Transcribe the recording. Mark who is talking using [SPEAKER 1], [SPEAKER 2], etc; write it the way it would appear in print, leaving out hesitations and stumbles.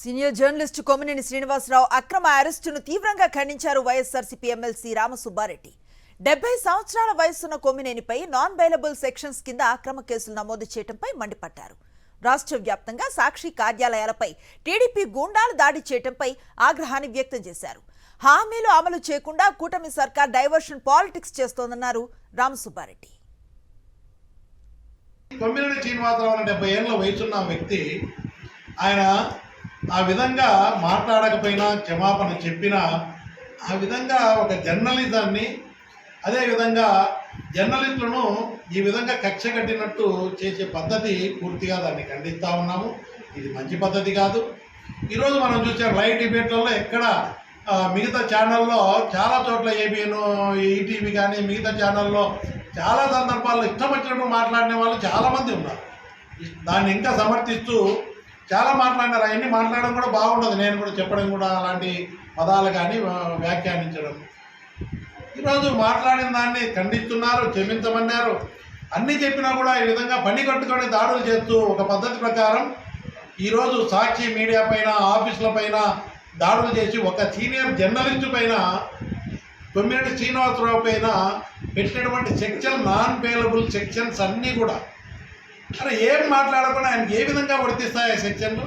[SPEAKER 1] Senior journalist Kommineni Srinivasarao అక్రమ అరెస్టును తీవ్రంగా ఖండించారు వైఎస్ఆర్సీపీ ఎమ్మెల్సీ రామసుబ్బారెడ్డి. 70 సంవత్సరాల వయసున్న కొమ్మినేనిపై నాన్ బెయిలబుల్ సెక్షన్స్ కింద అక్రమ కేసులు నమోదు చేయడంపై మండిపడ్డారు. రాష్ట్ర వ్యాప్తంగా సాక్షి కార్యాలయాలపై టీడీపీ గూండాలు దాడి చేయడంపై ఆగ్రహాన్ని వ్యక్తం చేశారు. హామీలు అమలు చేయకుండా కూటమి సర్కార్ డైవర్షన్ పాలిటిక్స్ చేస్తోందన్నారు రామసుబ్బారెడ్డి.
[SPEAKER 2] కొమ్మినేని శ్రీనివాసరావు 70 ఏళ్ల వయసున్న వ్యక్తి ఆయన ఆ విధంగా మాట్లాడకపోయినా క్షమాపణ చెప్పినా ఆ విధంగా ఒక జర్నలిజాన్ని అదేవిధంగా జర్నలిస్టులను ఈ విధంగా కక్ష కట్టినట్టు చేసే పద్ధతి పూర్తిగా దాన్ని ఖండిస్తూ ఉన్నాము. ఇది మంచి పద్ధతి కాదు. ఈరోజు మనం చూసే లైవ్ డిబేట్లలో ఎక్కడ మిగతా ఛానల్లో చాలా చోట్ల ఏబిఎన్ ఈటీవీ కానీ మిగతా ఛానల్లో చాలా సందర్భాల్లో ఇష్టం వచ్చినట్టు మాట్లాడిన వాళ్ళు చాలామంది ఉన్నారు. దాన్ని ఇంకా సమర్థిస్తూ చాలా మాట్లాడినారు. అవన్నీ మాట్లాడడం కూడా బాగుండదు. నేను కూడా చెప్పడం కూడా అలాంటి పదాలు కానీ వ్యాఖ్యానించడం. ఈరోజు మాట్లాడిన దాన్ని ఖండిస్తున్నారు, క్షమించమన్నారు. అన్నీ చెప్పినా కూడా ఈ విధంగా పని కట్టుకొని దాడులు చేస్తూ ఒక పద్ధతి ప్రకారం ఈరోజు సాక్షి మీడియా పైన ఆఫీసుల పైన దాడులు చేసి ఒక సీనియర్ జర్నలిస్టు పైన కొమ్మినేని శ్రీనివాసరావు పైన పెట్టినటువంటి సెక్షన్ నాన్ బెయిలబుల్ సెక్షన్స్ అన్నీ కూడా అరే ఏం మాట్లాడకుండా ఆయనకి ఏ విధంగా వర్తిస్తాయి ఆ సెక్షన్లు?